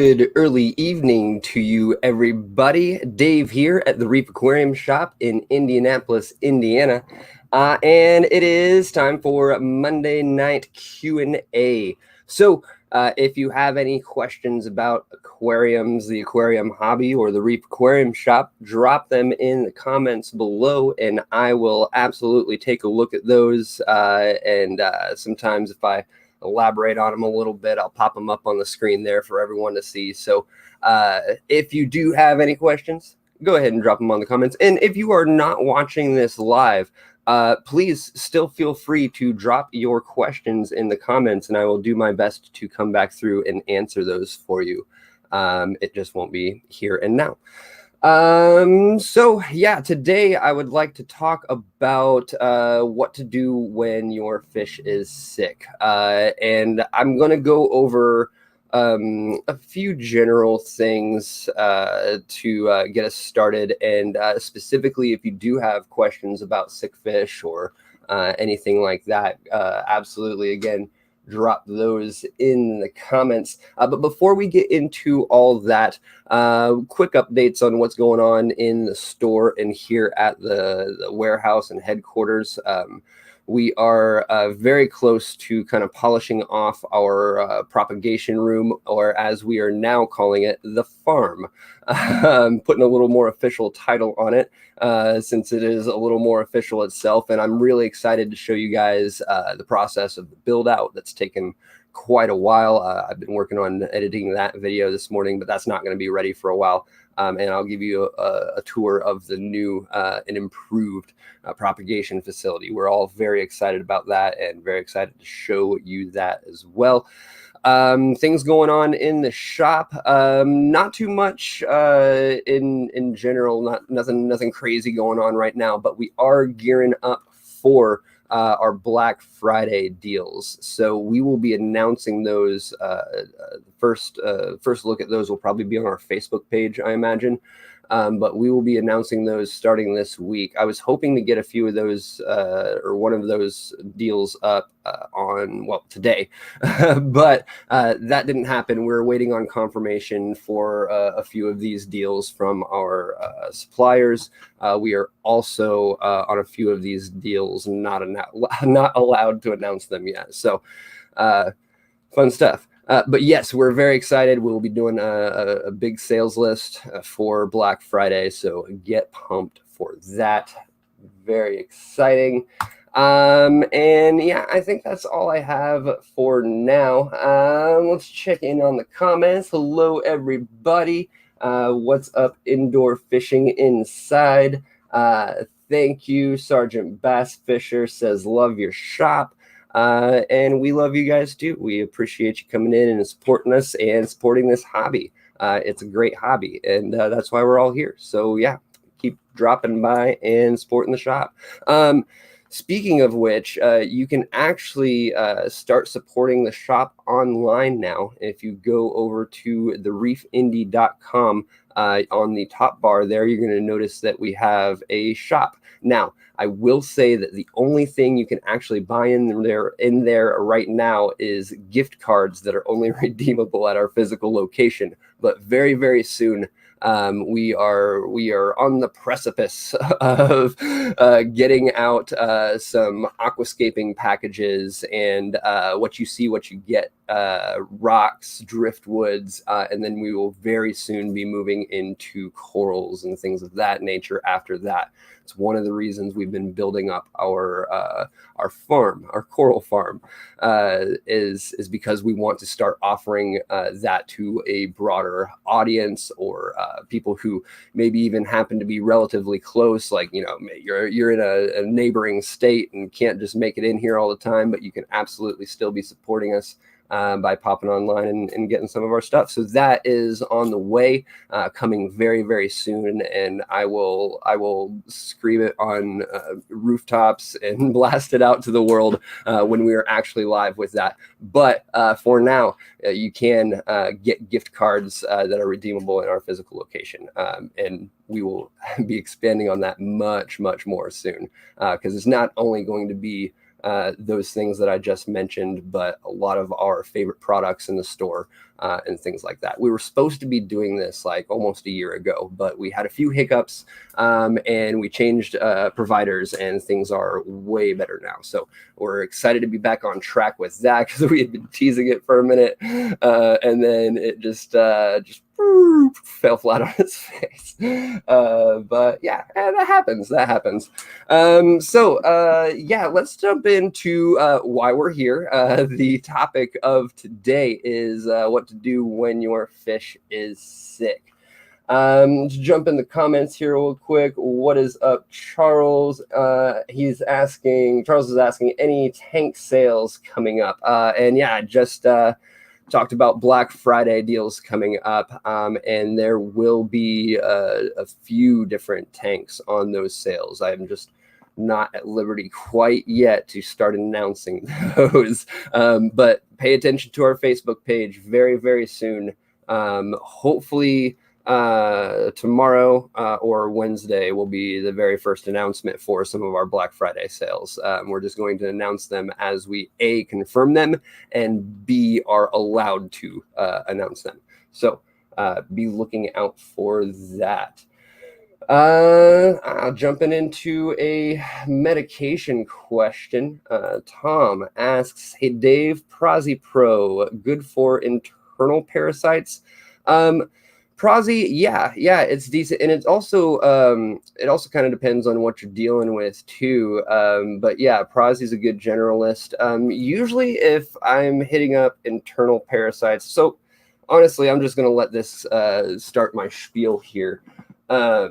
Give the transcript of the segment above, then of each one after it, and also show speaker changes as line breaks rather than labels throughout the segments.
Good early evening to you, everybody. Dave here at the Reef Aquarium Shop in Indianapolis, Indiana. And it is time for Monday night Q&A. So if you have any questions about aquariums, the aquarium hobby, or the Reef Aquarium Shop, drop them in the comments below, and I will absolutely take a look at those. Sometimes if I elaborate on them a little bit, I'll pop them up on the screen there for everyone to see. So if you do have any questions, go ahead and drop them on the comments. And if you are not watching this live, please still feel free to drop your questions in the comments, and I will do my best to come back through and answer those for you. It just won't be here and now. So yeah, today I would like to talk about what to do when your fish is sick. And I'm going to go over a few general things to get us started. And specifically, if you do have questions about sick fish or anything like that, absolutely, again, drop those in the comments. But before we get into all that, quick updates on what's going on in the store and here at the warehouse and headquarters. We are very close to kind of polishing off our propagation room, or as we are now calling it, the farm. Putting a little more official title on it since it is a little more official itself. And I'm really excited to show you guys the process of the build out that's taken quite a while. I've been working on editing that video this morning, but that's not going to be ready for a while. And I'll give you a tour of the new and improved propagation facility. We're all very excited about that and very excited to show you that as well. Things going on in the shop, not too much in general, nothing crazy going on right now, but we are gearing up for our Black Friday deals. So we will be announcing those. First look at those will probably be on our Facebook page, I imagine. But we will be announcing those starting this week. I was hoping to get a few of those or one of those deals up today, but that didn't happen. We're waiting on confirmation for a few of these deals from our suppliers. We are also on a few of these deals not allowed to announce them yet. So fun stuff. But yes, we're very excited. We'll be doing a big sales list for Black Friday, so get pumped for that. Very exciting. And yeah, I think that's all I have for now. Let's check in on the comments. Hello, everybody. What's up, indoor fishing inside? Thank you. Sergeant Bass Fisher says, love your shop. And we love you guys too. We appreciate you coming in and supporting us and supporting this hobby. It's a great hobby, and that's why we're all here. So yeah, keep dropping by and supporting the shop. Speaking of which, you can actually start supporting the shop online now. If you go over to TheReefIndy.com, on the top bar there, you're going to notice that we have a shop. Now, I will say that the only thing you can actually buy in there right now is gift cards that are only redeemable at our physical location. But very, very soon, we are on the precipice of getting out some aquascaping packages and what you see, what you get, rocks, driftwoods, and then we will very soon be moving into corals and things of that nature after that. It's one of the reasons we've been building up our farm, our coral farm, is because we want to start offering that to a broader audience, or people who maybe even happen to be relatively close, like, you know, you're in a neighboring state and can't just make it in here all the time, but you can absolutely still be supporting us by popping online and getting some of our stuff. So that is on the way, coming very, very soon. And I will scream it on rooftops and blast it out to the world when we are actually live with that. But for now, you can get gift cards that are redeemable in our physical location. And we will be expanding on that much, much more soon, because it's not only going to be those things that I just mentioned, but a lot of our favorite products in the store and things like that. We were supposed to be doing this like almost a year ago, but we had a few hiccups and we changed providers, and things are way better now. So we're excited to be back on track with that, because we had been teasing it for a minute and then it just fell flat on its face. But yeah, that happens. Yeah, let's jump into why we're here. The topic of today is what to do when your fish is sick. To jump in the comments here real quick. What is up, Charles? Charles is asking, any tank sales coming up? And yeah, just talked about Black Friday deals coming up, and there will be a few different tanks on those sales. I'm just not at liberty quite yet to start announcing those, but pay attention to our Facebook page very, very soon. Hopefully tomorrow or Wednesday will be the very first announcement for some of our Black Friday sales. We're just going to announce them as we A, confirm them, and B, are allowed to announce them. So be looking out for that. Jumping into a medication question. Tom asks, hey Dave, Prozi Pro, good for internal parasites? Prozi, yeah, it's decent, and it also kind of depends on what you're dealing with too. But yeah, Prozi is a good generalist. Usually, if I'm hitting up internal parasites, so honestly, I'm just gonna let this start my spiel here. Yeah,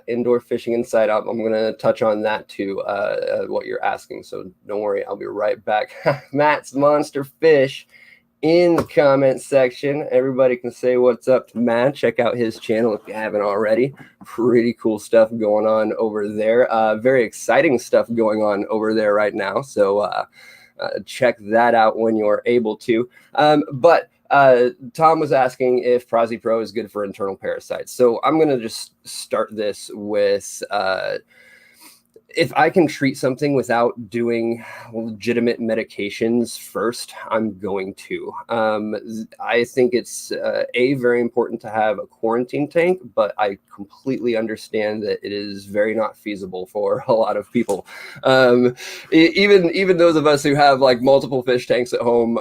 indoor fishing inside out. I'm gonna touch on that too. What you're asking, so don't worry, I'll be right back. Matt's Monster Fish in the comment section. Everybody can say what's up to Matt. Check out his channel if you haven't already. Pretty cool stuff going on over there. Very exciting stuff going on over there right now. So check that out when you're able to. But Tom was asking if Prozi Pro is good for internal parasites. So I'm going to just start this with if I can treat something without doing legitimate medications first, I'm going to. I think it's very important to have a quarantine tank, but I completely understand that it is very not feasible for a lot of people. Even those of us who have like multiple fish tanks at home,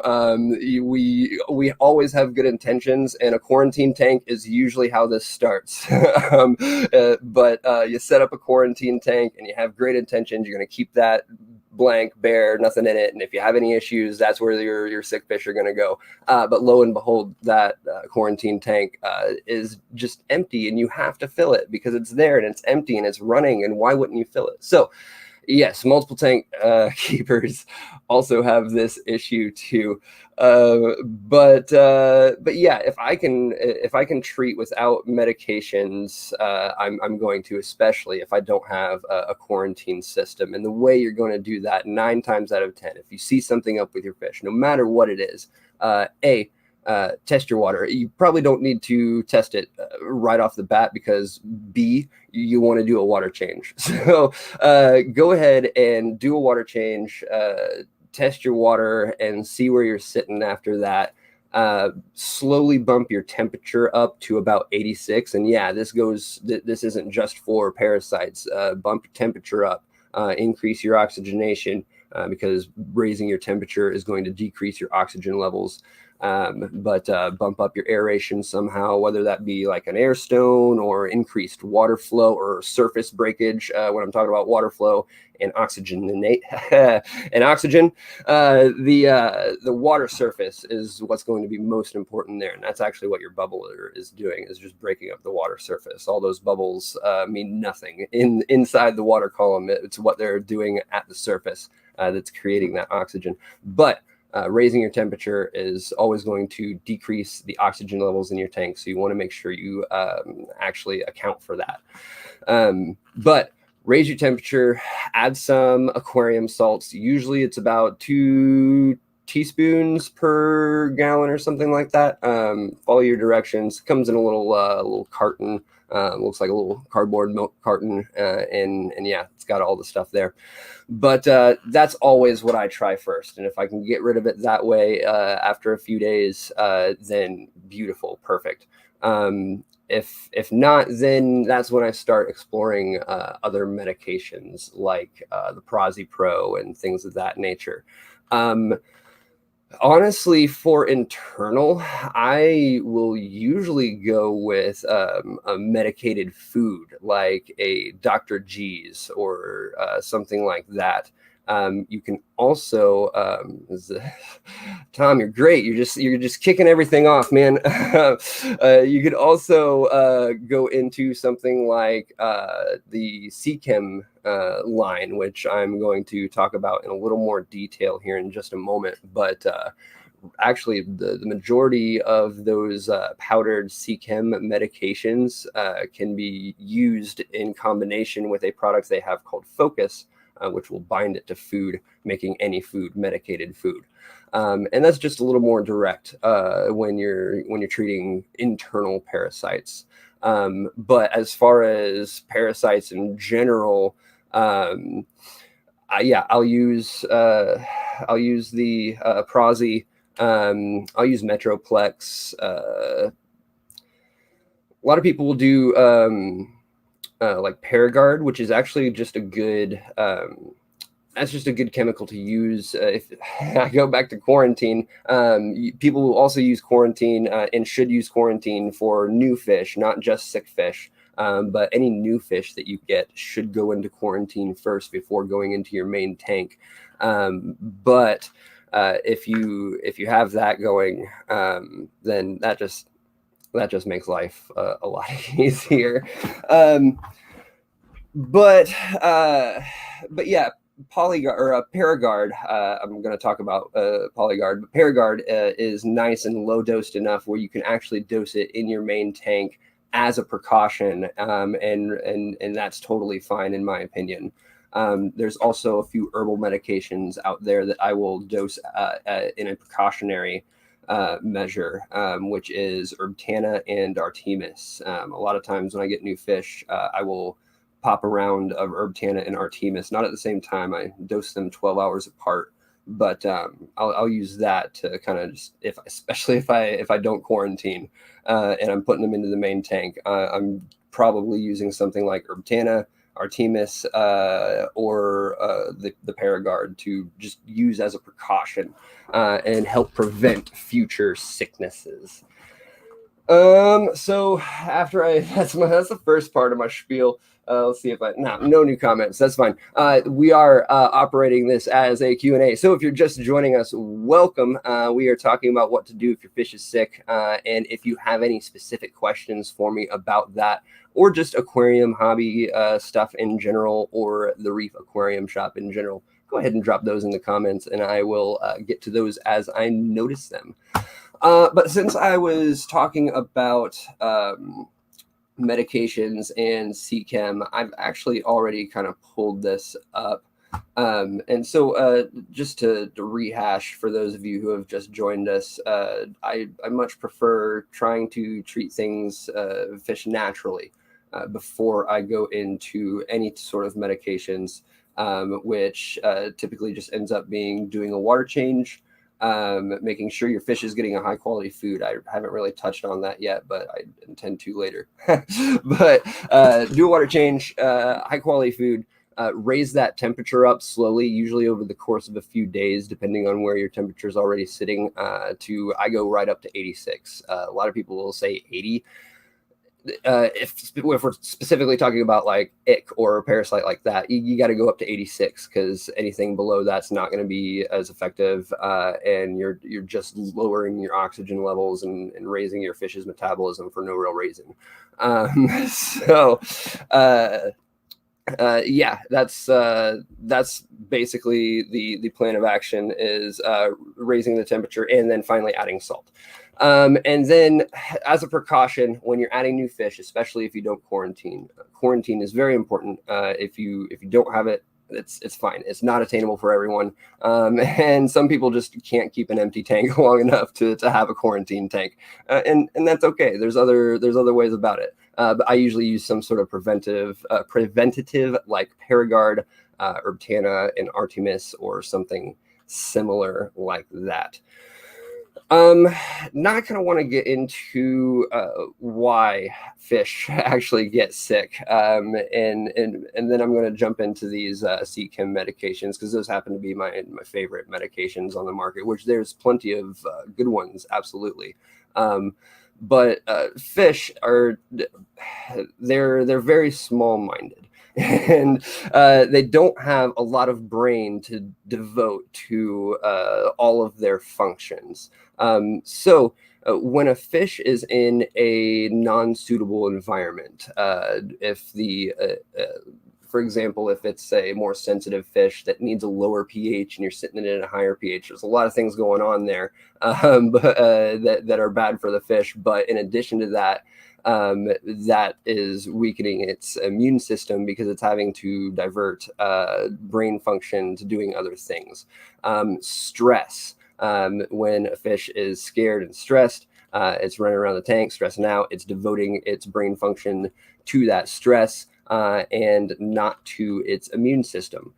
we always have good intentions, and a quarantine tank is usually how this starts. But you set up a quarantine tank and you have great intentions. You're going to keep that blank, bare, nothing in it, and if you have any issues, that's where your sick fish are going to go. But lo and behold, that quarantine tank is just empty, and you have to fill it because it's there and it's empty and it's running, and why wouldn't you fill it? So yes, multiple tank keepers also have this issue too. But yeah, if I can treat without medications, I'm going to, especially if I don't have a quarantine system. And the way you're going to do that 9 times out of 10, if you see something up with your fish, no matter what it is, test your water. You probably don't need to test it right off the bat, because B, you want to do a water change. So go ahead and do a water change, test your water and see where you're sitting after that. Slowly bump your temperature up to about 86. And yeah, this isn't just for parasites. Bump your temperature up, increase your oxygenation, because raising your temperature is going to decrease your oxygen levels. But bump up your aeration somehow, whether that be like an air stone or increased water flow or surface breakage. When I'm talking about water flow and oxygen, the water surface is what's going to be most important there, and that's actually what your bubbler is doing, is just breaking up the water surface. All those bubbles mean nothing inside the water column. It's what they're doing at the surface that's creating that oxygen. But raising your temperature is always going to decrease the oxygen levels in your tank, so you want to make sure you actually account for that. But raise your temperature, add some aquarium salts. Usually it's about 2 teaspoons per gallon or something like that. Follow your directions. Comes in a little carton. Looks like a little cardboard milk carton, and yeah, it's got all the stuff there. But that's always what I try first, and if I can get rid of it that way after a few days, then beautiful, perfect. If not, then that's when I start exploring other medications like the Prazi Pro and things of that nature. Honestly, for internal, I will usually go with a medicated food like a Dr. G's or something like that. You can also, Tom, you're great. You're just kicking everything off, man. You could also go into something like the SEACHEM line, which I'm going to talk about in a little more detail here in just a moment. But actually, the majority of those powdered SEACHEM medications can be used in combination with a product they have called Focus, which will bind it to food, making any food medicated food. And that's just a little more direct when you're treating internal parasites. But as far as parasites in general, yeah, I'll use the Prazi. I'll use Metroplex. A lot of people will do like Paragard, which is actually just a good. That's just a good chemical to use. If I go back to quarantine, people will also use quarantine and should use quarantine for new fish, not just sick fish. But any new fish that you get should go into quarantine first before going into your main tank. But if you have that going, then that just makes life a lot easier. But yeah, Polyguard or Paragard. I'm going to talk about Polyguard, but Paragard is nice and low dosed enough where you can actually dose it in your main tank as a precaution, and that's totally fine in my opinion. There's also a few herbal medications out there that I will dose in a precautionary measure, which is Herbtanna and Artemis. A lot of times when I get new fish, I will pop around of Herbtanna and Artemis, not at the same time. I dose them 12 hours apart, but I'll use that to kind of just, especially if I don't quarantine and I'm putting them into the main tank, I'm probably using something like Herbtanna, Artemis, or the Paragard to just use as a precaution and help prevent future sicknesses. So after that's the first part of my spiel. Let's see if no new comments. That's fine. We are operating this as a Q&A. So if you're just joining us, welcome. We are talking about what to do if your fish is sick. And if you have any specific questions for me about that, or just aquarium hobby stuff in general, or the Reef Aquarium Shop in general, go ahead and drop those in the comments and I will get to those as I notice them. But since I was talking about medications and SEACHEM, I've actually already kind of pulled this up. And so just to rehash for those of you who have just joined us, I much prefer trying to treat things, fish naturally before I go into any sort of medications, which typically just ends up being doing a water change, making sure your fish is getting a high quality food. I haven't really touched on that yet, but I intend to later. But do a water change, high quality food, raise that temperature up slowly, usually over the course of a few days, depending on where your temperature is already sitting. I go right up to 86. A lot of people will say 80. If we're specifically talking about like ick or a parasite like that, you got to go up to 86, because anything below that's not going to be as effective, and you're just lowering your oxygen levels and raising your fish's metabolism for no real reason. Yeah, that's basically the plan of action, is raising the temperature and then finally adding salt. And then as a precaution, when you're adding new fish, especially if you don't quarantine is very important. If you don't have it it's fine. It's not attainable for everyone. And some people just can't keep an empty tank long enough to have a quarantine tank. And that's okay. There's other ways about it. But I usually use some sort of preventative like Paragard, Urbtana, and Artemis, or something similar like that. Now I kind of want to get into why fish actually get sick, and then I'm going to jump into these SEACHEM medications, because those happen to be my favorite medications on the market, which there's plenty of good ones, absolutely. But fish are they're very small-minded. And they don't have a lot of brain to devote to all of their functions. So when a fish is in a non-suitable environment, for example, if it's a more sensitive fish that needs a lower pH and you're sitting it at a higher pH, there's a lot of things going on there that are bad for the fish. But in addition to that, that is weakening its immune system, because it's having to divert brain function to doing other things. Stress. When a fish is scared and stressed, it's running around the tank, stressing out. It's devoting its brain function to that stress and not to its immune system.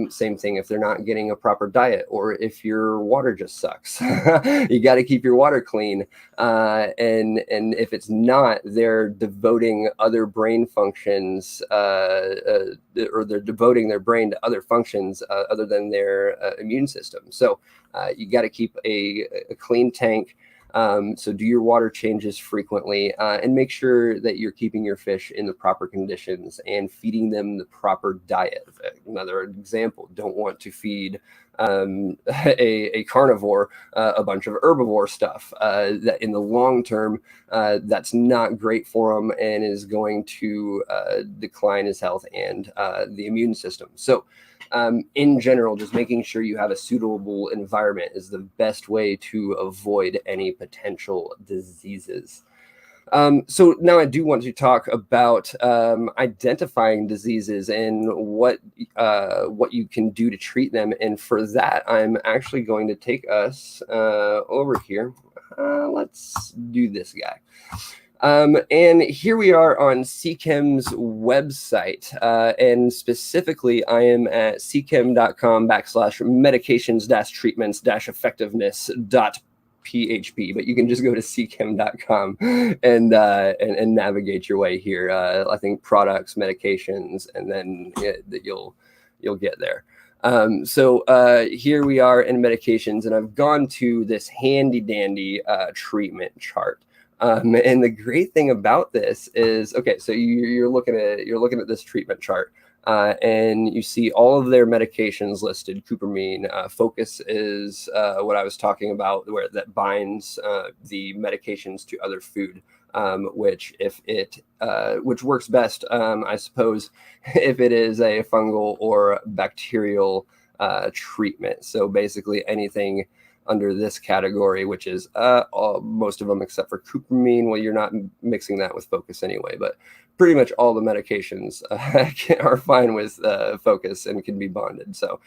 Same thing if they're not getting a proper diet, or if your water just sucks. You got to keep your water clean. And if it's not, they're devoting other brain functions, or they're devoting their brain to other functions other than their immune system. So you got to keep a clean tank. So do your water changes frequently, and make sure that you're keeping your fish in the proper conditions and feeding them the proper diet. Another example, don't want to feed a carnivore a bunch of herbivore stuff. That in the long term, that's not great for them and is going to decline his health and the immune system. So in general, just making sure you have a suitable environment is the best way to avoid any potential diseases. So now I do want to talk about identifying diseases and what you can do to treat them. And for that, I'm actually going to take us over here. Let's do this guy. And here we are on SEACHEM's website, and specifically I am at seachem.com/medications-treatments-effectiveness.php, but you can just go to seachem.com and navigate your way here. I think products, medications, and then you'll get there. So here we are in medications, and I've gone to this handy dandy treatment chart. And the great thing about this is, okay, so you're looking at this treatment chart, and you see all of their medications listed. Cupramine, Focus is what I was talking about, where that binds the medications to other food, which which works best, I suppose, if it is a fungal or bacterial treatment. So basically anything under this category, which is most of them except for Cupramine. Well, you're not mixing that with Focus anyway, but pretty much all the medications are fine with Focus and can be bonded. So,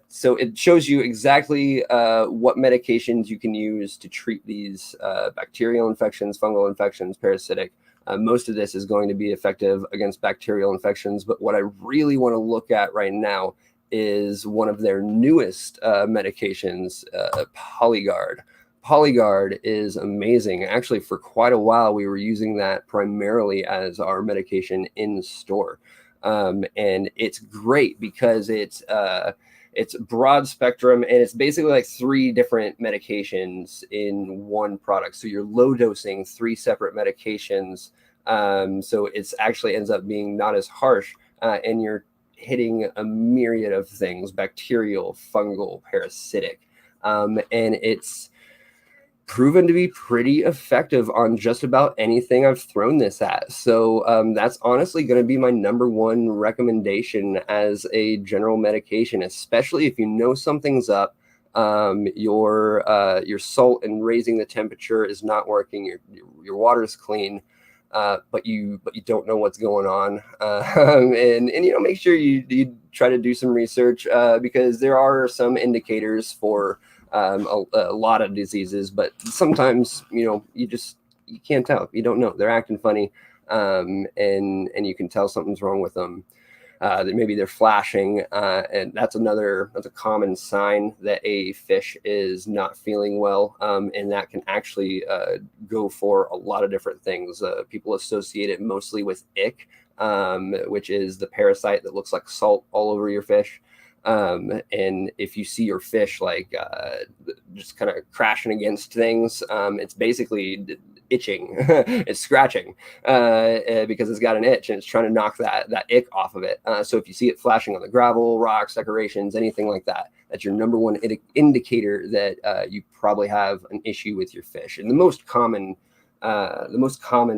so it shows you exactly what medications you can use to treat these bacterial infections, fungal infections, parasitic. Most of this is going to be effective against bacterial infections, but what I really want to look at right now is one of their newest medications, Polyguard. Polyguard is amazing. Actually, for quite a while, we were using that primarily as our medication in store. And it's great because it's broad spectrum, and it's basically like 3 different medications in one product. So you're low dosing 3 separate medications. So it's actually ends up being not as harsh, and you're hitting a myriad of things: bacterial, fungal, parasitic, and it's proven to be pretty effective on just about anything I've thrown this at. So that's honestly going to be my #1 recommendation as a general medication, especially if you know something's up. Your salt and raising the temperature is not working. Your water's clean. but you don't know what's going on. And make sure you try to do some research, because there are some indicators for a lot of diseases, but sometimes you can't tell. You don't know. They're acting funny, and you can tell something's wrong with them. That maybe they're flashing, and that's a common sign that a fish is not feeling well, and that can actually go for a lot of different things. People associate it mostly with ick, which is the parasite that looks like salt all over your fish. And if you see your fish just kind of crashing against things, it's basically itching. It's scratching because it's got an itch and it's trying to knock that ick off of it. So if you see it flashing on the gravel, rocks, decorations, anything like that, that's your number one indicator that you probably have an issue with your fish. And the most common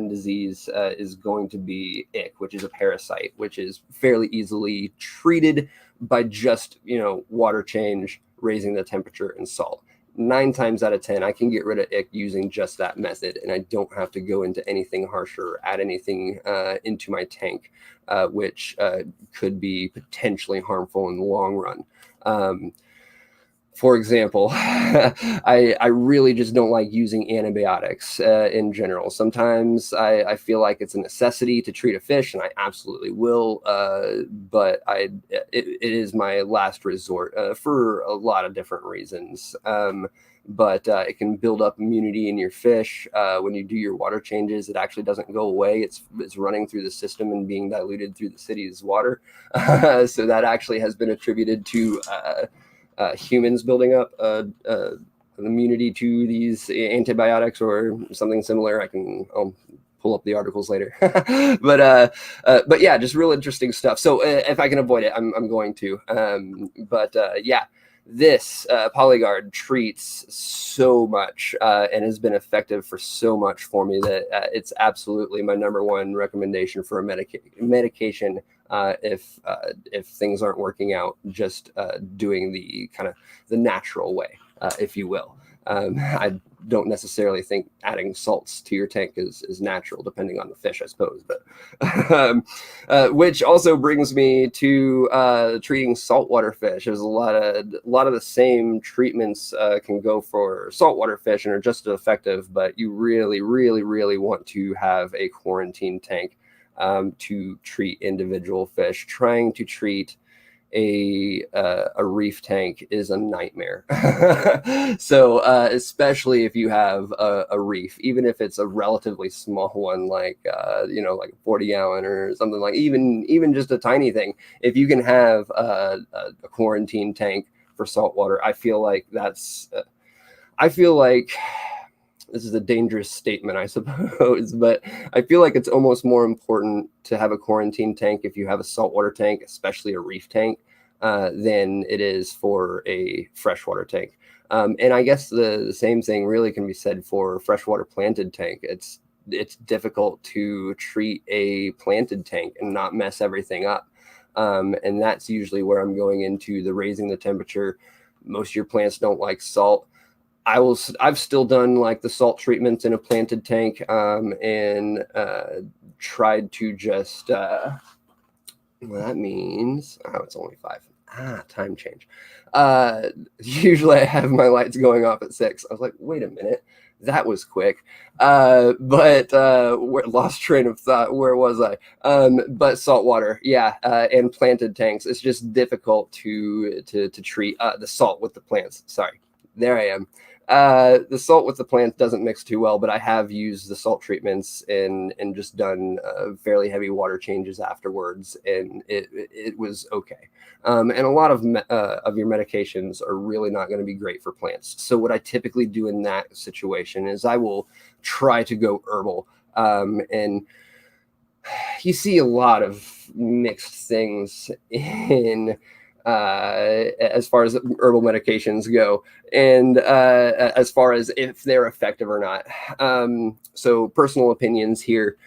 disease is going to be ick, which is a parasite, which is fairly easily treated by just water change, raising the temperature, and salt. 9 times out of 10, I can get rid of ick using just that method, and I don't have to go into anything harsher or add anything into my tank, which could be potentially harmful in the long run. For example, I really just don't like using antibiotics in general. Sometimes I feel like it's a necessity to treat a fish, and I absolutely will, but it is my last resort for a lot of different reasons. But it can build up immunity in your fish. When you do your water changes, it actually doesn't go away. It's running through the system and being diluted through the city's water. So that actually has been attributed to humans building up immunity to these antibiotics or something similar. I'll pull up the articles later. But yeah, just real interesting stuff. So if I can avoid it, I'm going to. Yeah, this Polyguard treats so much and has been effective for so much for me that it's absolutely my number one recommendation for a medication. If things aren't working out, just doing the kind of the natural way, if you will. I don't necessarily think adding salts to your tank is natural, depending on the fish, I suppose. But which also brings me to treating saltwater fish. There's a lot of the same treatments can go for saltwater fish and are just as effective, but you really, really, really want to have a quarantine tank to treat individual fish. Trying to treat a reef tank is a nightmare. So especially if you have a reef, even if it's a relatively small one, like like a 40-gallon or something, like even just a tiny thing, if you can have a quarantine tank for saltwater, I feel like this is a dangerous statement, I suppose, but I feel like it's almost more important to have a quarantine tank if you have a saltwater tank, especially a reef tank, than it is for a freshwater tank. And I guess the same thing really can be said for a freshwater planted tank. It's difficult to treat a planted tank and not mess everything up. And that's usually where I'm going into the raising the temperature. Most of your plants don't like salt. I've still done like the salt treatments in a planted tank, and tried to just well, that means it's only 5. Time change. Usually I have my lights going off at 6. I was like, wait a minute, that was quick. But lost train of thought. Where was I? But saltwater, yeah, and planted tanks. It's just difficult to treat the salt with the plants. Sorry, there I am. The salt with the plants doesn't mix too well, but I have used the salt treatments and just done fairly heavy water changes afterwards, and it was okay. And a lot of your medications are really not going to be great for plants. So what I typically do in that situation is I will try to go herbal, and you see a lot of mixed things in as far as herbal medications go, and as far as if they're effective or not. So personal opinions here.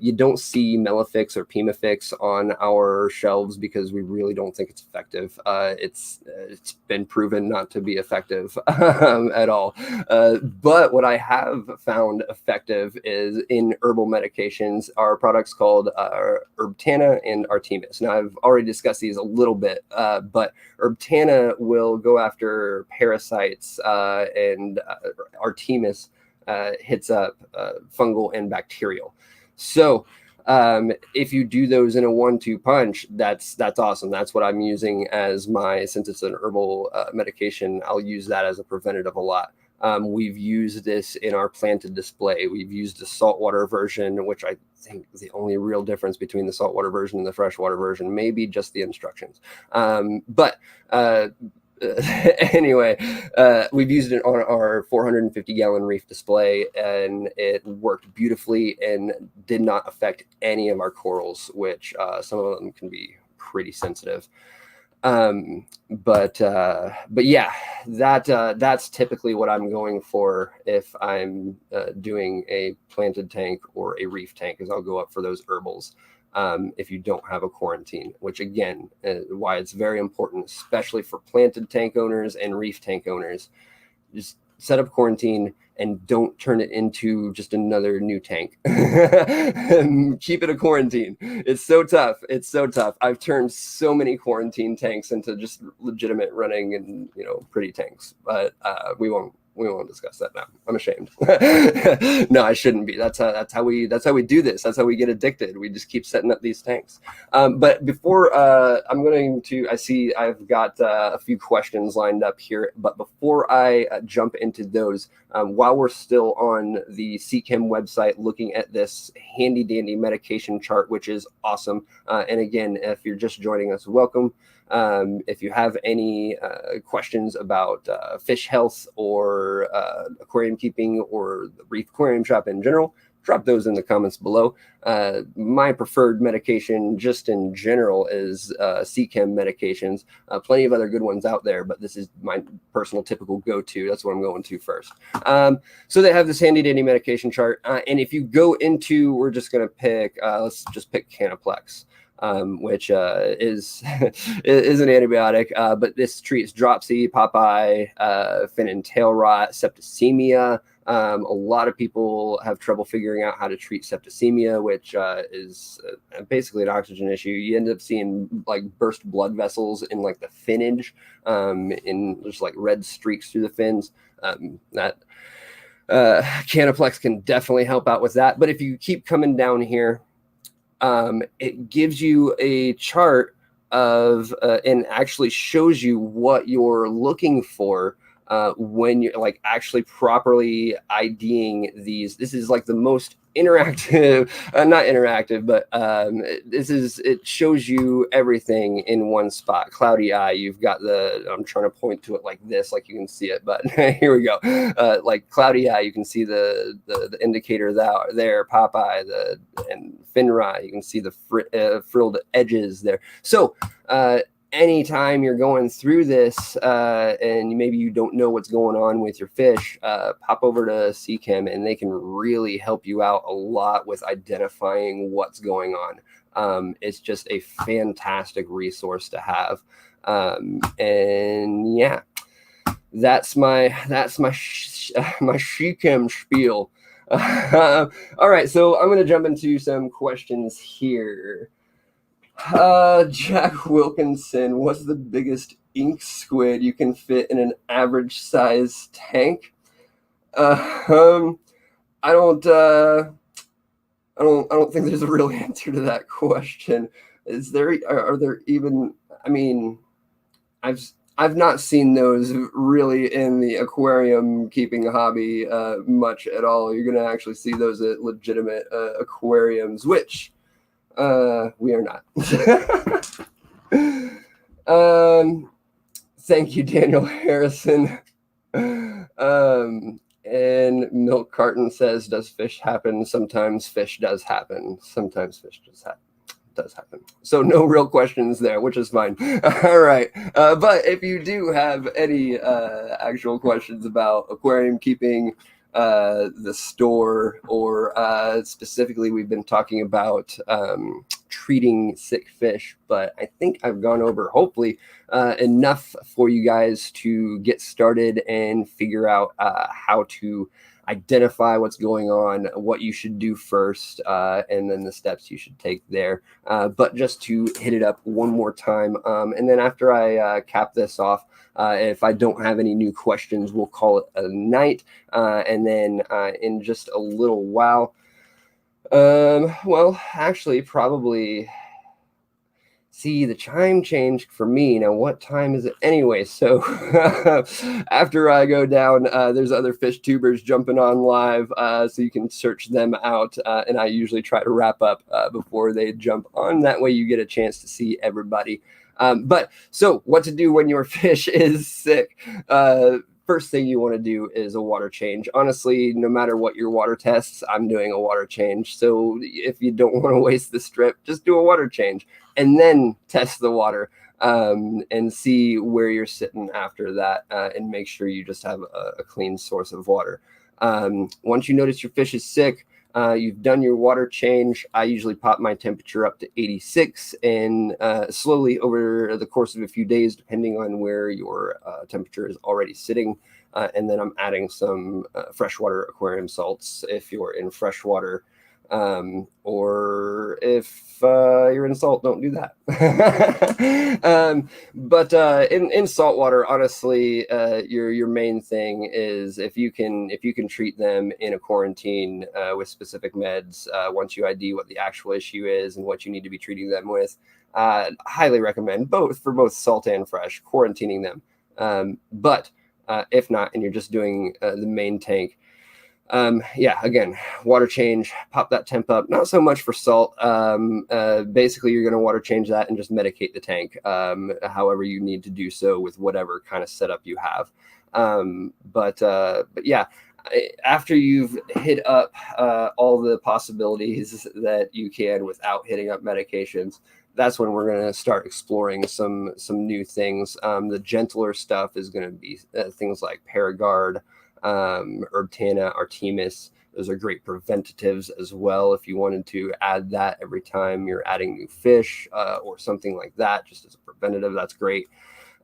You don't see Melafix or Pimafix on our shelves because we really don't think it's effective. It's been proven not to be effective at all. But what I have found effective is in herbal medications are products called Herbtana and Artemis. Now, I've already discussed these a little bit, but Herbtana will go after parasites and Artemis hits up fungal and bacterial. So if you do those in a 1-2 punch, that's awesome. That's what I'm using as since it's an herbal medication, I'll use that as a preventative a lot. We've used this in our planted display. We've used the saltwater version, which I think is the only real difference between the saltwater version and the freshwater version, maybe just the instructions. Anyway, we've used it on our 450-gallon Reef display, and it worked beautifully and did not affect any of our corals, which some of them can be pretty sensitive. But yeah, that's typically what I'm going for if I'm doing a planted tank or a reef tank, is I'll go up for those herbals. If you don't have a quarantine, which again, why it's very important, especially for planted tank owners and reef tank owners, just set up quarantine and don't turn it into just another new tank. Keep it a quarantine. It's so tough. It's so tough. I've turned so many quarantine tanks into just legitimate running and, pretty tanks, but we won't discuss that now. I'm ashamed. No, I shouldn't be. That's how we do this. That's how we get addicted. We just keep setting up these tanks. But before I see I've got a few questions lined up here. But before I jump into those, while we're still on the SEACHEM website looking at this handy dandy medication chart, which is awesome. And again, if you're just joining us, welcome. If you have any questions about fish health or aquarium keeping or the Reef Aquarium Shop in general, drop those in the comments below. My preferred medication just in general is SEACHEM medications. Plenty of other good ones out there, but this is my personal typical go-to. That's what I'm going to first. So they have this handy dandy medication chart. And if you go into, we're just going to pick, let's just pick Canaplex. Which is an antibiotic, but this treats dropsy, popeye, fin and tail rot, septicemia. A lot of people have trouble figuring out how to treat septicemia, which is basically an oxygen issue. You end up seeing like burst blood vessels in like the finnage, in just like red streaks through the fins. That Canaplex can definitely help out with that. But if you keep coming down here, it gives you a chart of and actually shows you what you're looking for when you're like actually properly IDing these. This is like the most interactive, not interactive, but it shows you everything in one spot. Cloudy eye, you've got I'm trying to point to it like this, like you can see it, but here we go. Like cloudy eye, you can see the indicator there, Popeye, and fin rot, you can see the frilled edges there. So anytime you're going through this and maybe you don't know what's going on with your fish, pop over to SEACHEM and they can really help you out a lot with identifying what's going on. It's just a fantastic resource to have. And yeah, that's my SEACHEM spiel. All right, so I'm going to jump into some questions here. Jack Wilkinson, what's the biggest ink squid you can fit in an average size tank? I don't think there's a real answer to that question. Are there even, I mean, I've not seen those really in the aquarium keeping hobby much at all. You're going to actually see those at legitimate aquariums, which we are not. Thank you, Daniel Harrison. And Milk Carton says, does fish happen? Sometimes fish does happen. Sometimes fish does happen. So no real questions there, which is fine. All right. But if you do have any actual questions about aquarium keeping, the store, or specifically we've been talking about treating sick fish, but I think I've gone over hopefully enough for you guys to get started and figure out how to identify what's going on, what you should do first, and then the steps you should take there. But just to hit it up one more time, and then after I cap this off, if I don't have any new questions, we'll call it a night. And then in just a little while, well, actually, probably. See, the chime changed for me. Now, what time is it anyway? So after I go down, there's other fish tubers jumping on live, so you can search them out. And I usually try to wrap up before they jump on. That way you get a chance to see everybody. But so what to do when your fish is sick? First thing you want to do is a water change. Honestly, no matter what your water tests, I'm doing a water change. So if you don't want to waste the strip, just do a water change and then test the water and see where you're sitting after that, and make sure you just have a clean source of water. Once you notice your fish is sick, you've done your water change. I usually pop my temperature up to 86, and slowly over the course of a few days, depending on where your temperature is already sitting. And then I'm adding some freshwater aquarium salts if you're in freshwater, or if you're in salt, don't do that. But in saltwater, honestly, your main thing is if you can treat them in a quarantine with specific meds, once you ID what the actual issue is and what you need to be treating them with, highly recommend both salt and fresh quarantining them. But if not, and you're just doing the main tank, yeah, again, water change, pop that temp up, not so much for salt. Basically you're going to water change that and just medicate the tank, however you need to do so with whatever kind of setup you have. But yeah, after you've hit up all the possibilities that you can without hitting up medications, that's when we're going to start exploring some new things. The gentler stuff is going to be things like Paragard, Herbtana, Artemis. Those are great preventatives as well if you wanted to add that every time you're adding new fish, or something like that, just as a preventative. That's great.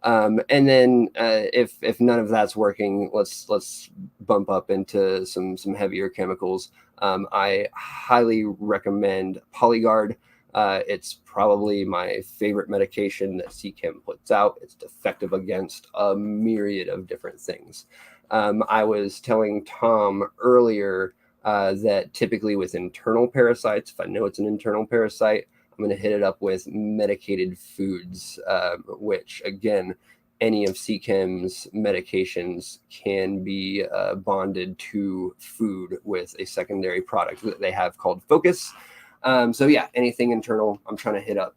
And then if none of that's working, let's bump up into some heavier chemicals. I highly recommend Polyguard. It's probably my favorite medication that SEACHEM puts out. It's effective against a myriad of different things. I was telling Tom earlier that typically with internal parasites, if I know it's an internal parasite, I'm going to hit it up with medicated foods, which again, any of SEACHEM's medications can be bonded to food with a secondary product that they have called Focus. So yeah, anything internal, I'm trying to hit up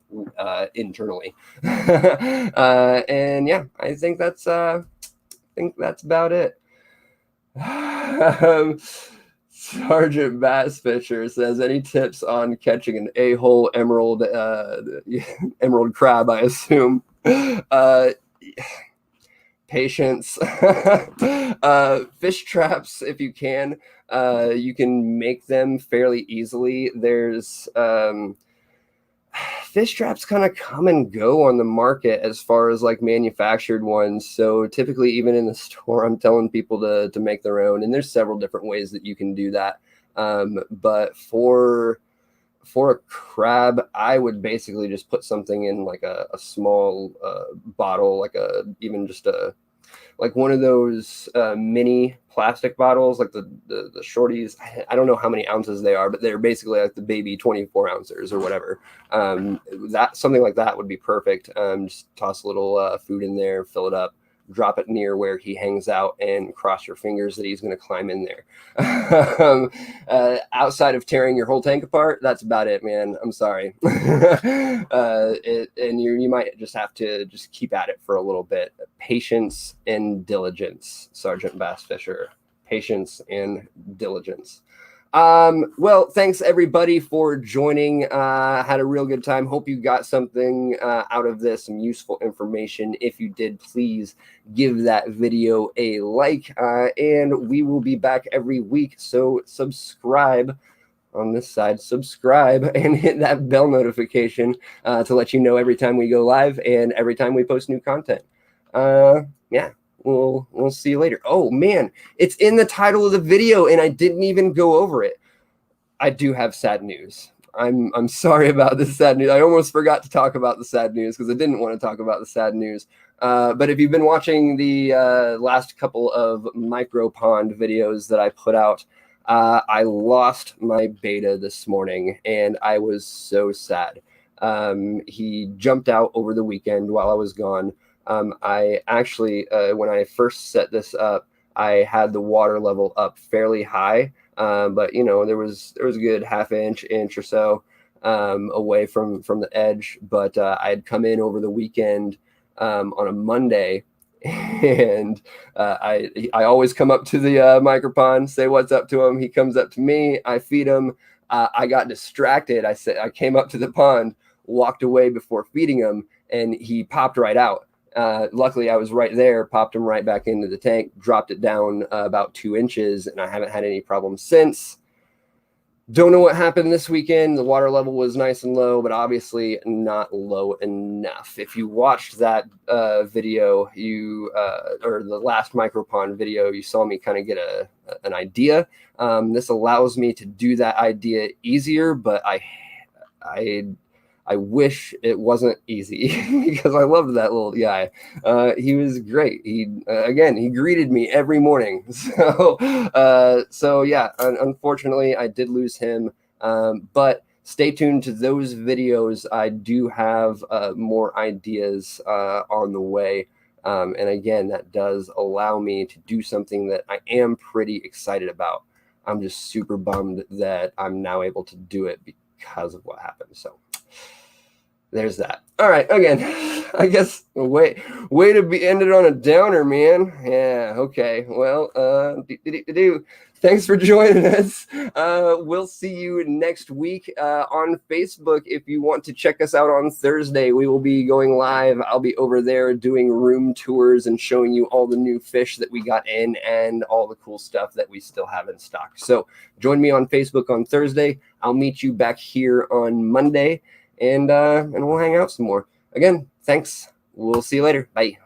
internally. And yeah, I think that's about it. Sergeant Bass Fisher says, any tips on catching an a-hole emerald emerald crab, I assume? Patience. Fish traps, if you can make them fairly easily. There's fish traps kind of come and go on the market as far as like manufactured ones. So typically, even in the store, I'm telling people to make their own. And there's several different ways that you can do that. But for a crab, I would basically just put something in like a small bottle, like one of those mini plastic bottles, like the shorties. I don't know how many ounces they are, but they're basically like the baby 24 ounces or whatever. That something like that would be perfect. Just toss a little food in there, fill it up, drop it near where he hangs out, and cross your fingers that he's going to climb in there. Outside of tearing your whole tank apart, that's about it, man. I'm sorry. And you might just have to just keep at it for a little bit. Patience and diligence, Sergeant Bass Fisher. Patience and diligence. Well, thanks everybody for joining. Had a real good time. Hope you got something out of this, some useful information. If you did, please give that video a like, and we will be back every week. So subscribe on this side, subscribe and hit that bell notification to let you know every time we go live and every time we post new content. Yeah. We'll see you later. Oh man, it's in the title of the video and I didn't even go over it. I do have sad news. I'm sorry about this sad news. I almost forgot to talk about the sad news because I didn't want to talk about the sad news. But if you've been watching the last couple of micro pond videos that I put out, I lost my beta this morning and I was so sad. He jumped out over the weekend while I was gone. I actually, when I first set this up, I had the water level up fairly high, but you know there was a good half inch or so away from the edge. But I had come in over the weekend on a Monday, and I always come up to the micropond, say what's up to him. He comes up to me, I feed him. I got distracted. I came up to the pond, walked away before feeding him, and he popped right out. Luckily, I was right there, popped him right back into the tank, dropped it down about 2 inches, and I haven't had any problems since. Don't know what happened this weekend. The water level was nice and low, but obviously not low enough. If you watched that video, or the last micropond video, you saw me kind of get an idea. This allows me to do that idea easier, but I wish it wasn't easy because I loved that little guy. He was great. He greeted me every morning. So yeah, unfortunately I did lose him. But stay tuned to those videos. I do have more ideas on the way. And again, that does allow me to do something that I am pretty excited about. I'm just super bummed that I'm now able to do it because of what happened. So there's that. All right. Again, I guess way to be ended on a downer, man. Yeah. Okay. Well, thanks for joining us. We'll see you next week on Facebook. If you want to check us out on Thursday, we will be going live. I'll be over there doing room tours and showing you all the new fish that we got in and all the cool stuff that we still have in stock. So join me on Facebook on Thursday. I'll meet you back here on Monday. And we'll hang out some more. Again, thanks. We'll see you later. Bye.